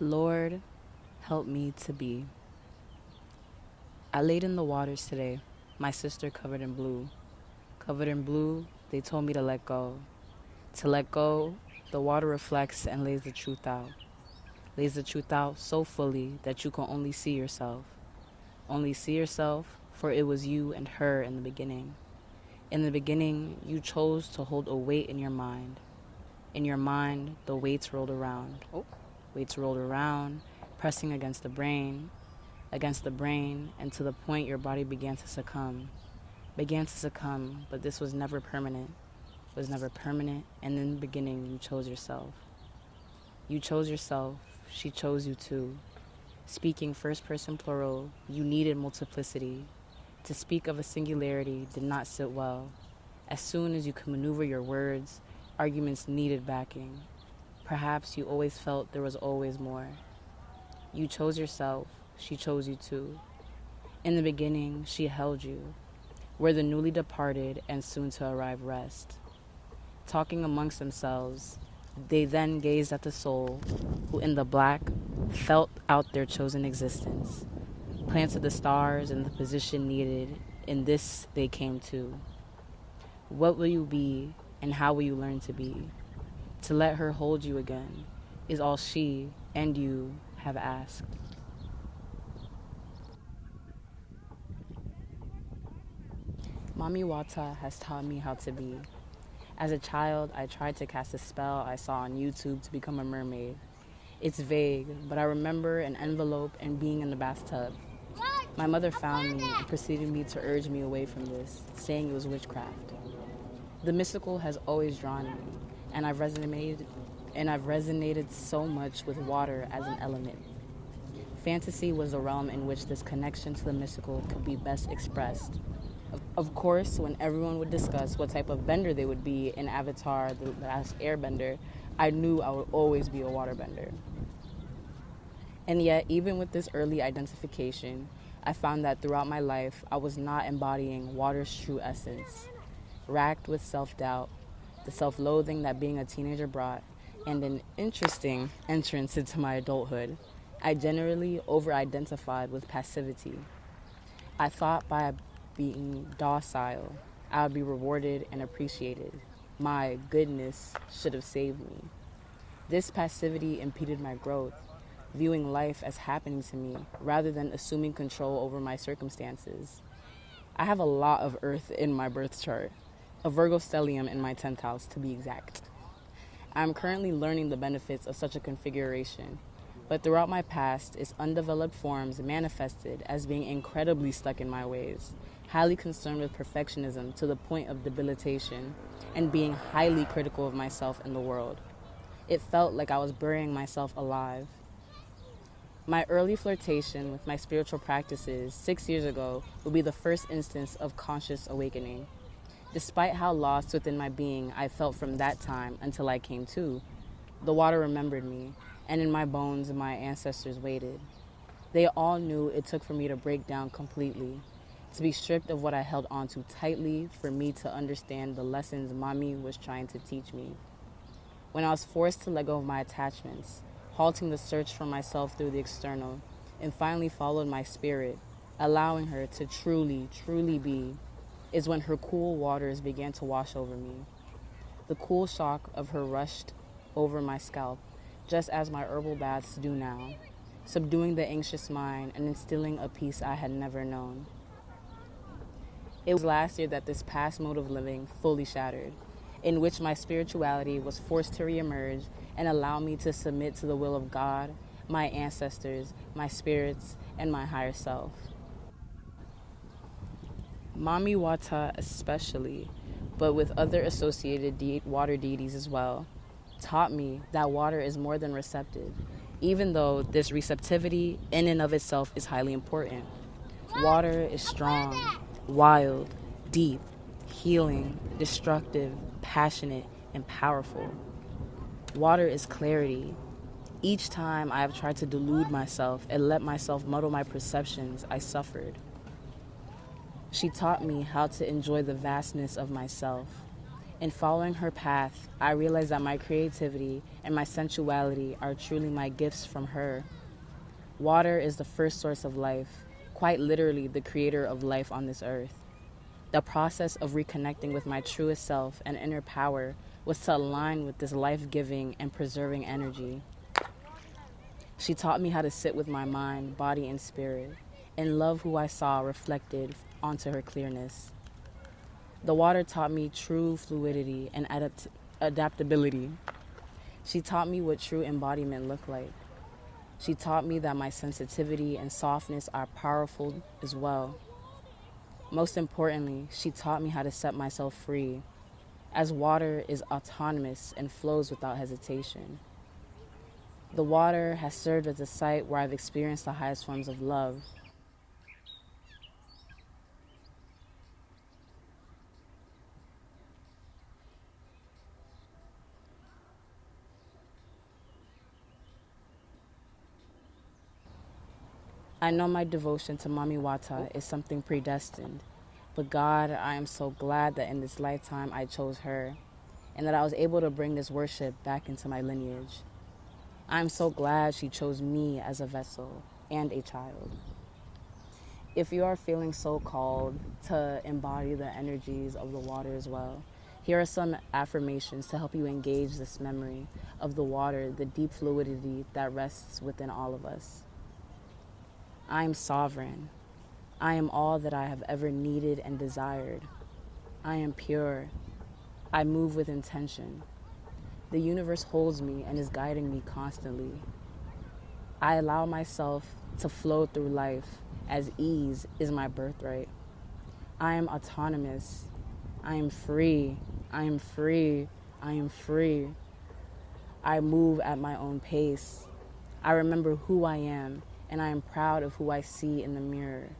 Lord, help me to be. I laid in the waters today, my sister covered in blue. Covered in blue, they told me to let go. To let go, the water reflects and lays the truth out. Lays the truth out so fully that you can only see yourself. Only see yourself, for it was you and her in the beginning. In the beginning, you chose to hold a weight in your mind. In your mind, the weights rolled around. Weights rolled around, pressing against the brain, and to the point your body began to succumb. Began to succumb, but this was never permanent. Was never permanent, and in the beginning, you chose yourself. You chose yourself, she chose you too. Speaking first person plural, you needed multiplicity. To speak of a singularity did not sit well. As soon as you could maneuver your words, arguments needed backing. Perhaps you always felt there was always more. You chose yourself, she chose you too. In the beginning, she held you, where the newly departed and soon to arrive rest. Talking amongst themselves, they then gazed at the soul, who in the black felt out their chosen existence, planted the stars in the position needed. In this they came to. What will you be, and how will you learn to be? To let her hold you again is all she and you have asked. Mami Wata has taught me how to be. As a child, I tried to cast a spell I saw on YouTube to become a mermaid. It's vague, but I remember an envelope and being in the bathtub. My mother found me and proceeded me to urge me away from this, saying it was witchcraft. The mystical has always drawn me, and I've resonated so much with water as an element. Fantasy was the realm in which this connection to the mystical could be best expressed. Of course, when everyone would discuss what type of bender they would be in Avatar, The Last Airbender, I knew I would always be a waterbender. And yet, even with this early identification, I found that throughout my life, I was not embodying water's true essence. Racked with self-doubt, the self-loathing that being a teenager brought, and an interesting entrance into my adulthood, I generally over-identified with passivity. I thought by being docile, I would be rewarded and appreciated. My goodness should have saved me. This passivity impeded my growth, viewing life as happening to me rather than assuming control over my circumstances. I have a lot of earth in my birth chart, a Virgo stellium in my 10th house to be exact. I'm currently learning the benefits of such a configuration, but throughout my past, its undeveloped forms manifested as being incredibly stuck in my ways, highly concerned with perfectionism to the point of debilitation, and being highly critical of myself and the world. It felt like I was burying myself alive. My early flirtation with my spiritual practices 6 years ago would be the first instance of conscious awakening. Despite how lost within my being I felt from that time until I came to, the water remembered me, and in my bones my ancestors waited. They all knew it took for me to break down completely, to be stripped of what I held onto tightly for me to understand the lessons Mami was trying to teach me. When I was forced to let go of my attachments, halting the search for myself through the external, and finally followed my spirit, allowing her to truly, truly be, is when her cool waters began to wash over me. The cool shock of her rushed over my scalp, just as my herbal baths do now, subduing the anxious mind and instilling a peace I had never known. It was last year that this past mode of living fully shattered, in which my spirituality was forced to reemerge and allow me to submit to the will of God, my ancestors, my spirits, and my higher self. Mami Wata especially, but with other associated water deities as well, taught me that water is more than receptive, even though this receptivity in and of itself is highly important. Water is strong, wild, deep, healing, destructive, passionate, and powerful. Water is clarity. Each time I have tried to delude myself and let myself muddle my perceptions, I suffered. She taught me how to enjoy the vastness of myself. In following her path, I realized that my creativity and my sensuality are truly my gifts from her. Water is the first source of life, quite literally the creator of life on this earth. The process of reconnecting with my truest self and inner power was to align with this life-giving and preserving energy. She taught me how to sit with my mind, body, and spirit, and love who I saw reflected onto her clearness. The water taught me true fluidity and adaptability. She taught me what true embodiment looked like. She taught me that my sensitivity and softness are powerful as well. Most importantly, she taught me how to set myself free, as water is autonomous and flows without hesitation. The water has served as a site where I've experienced the highest forms of love. I know my devotion to Mami Wata is something predestined, but God, I am so glad that in this lifetime I chose her and that I was able to bring this worship back into my lineage. I'm so glad she chose me as a vessel and a child. If you are feeling so called to embody the energies of the water as well, here are some affirmations to help you engage this memory of the water, the deep fluidity that rests within all of us. I am sovereign. I am all that I have ever needed and desired. I am pure. I move with intention. The universe holds me and is guiding me constantly. I allow myself to flow through life as ease is my birthright. I am autonomous. I am free. I am free. I am free. I move at my own pace. I remember who I am, and I am proud of who I see in the mirror.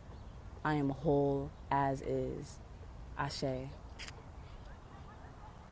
I am whole as is. Ashe.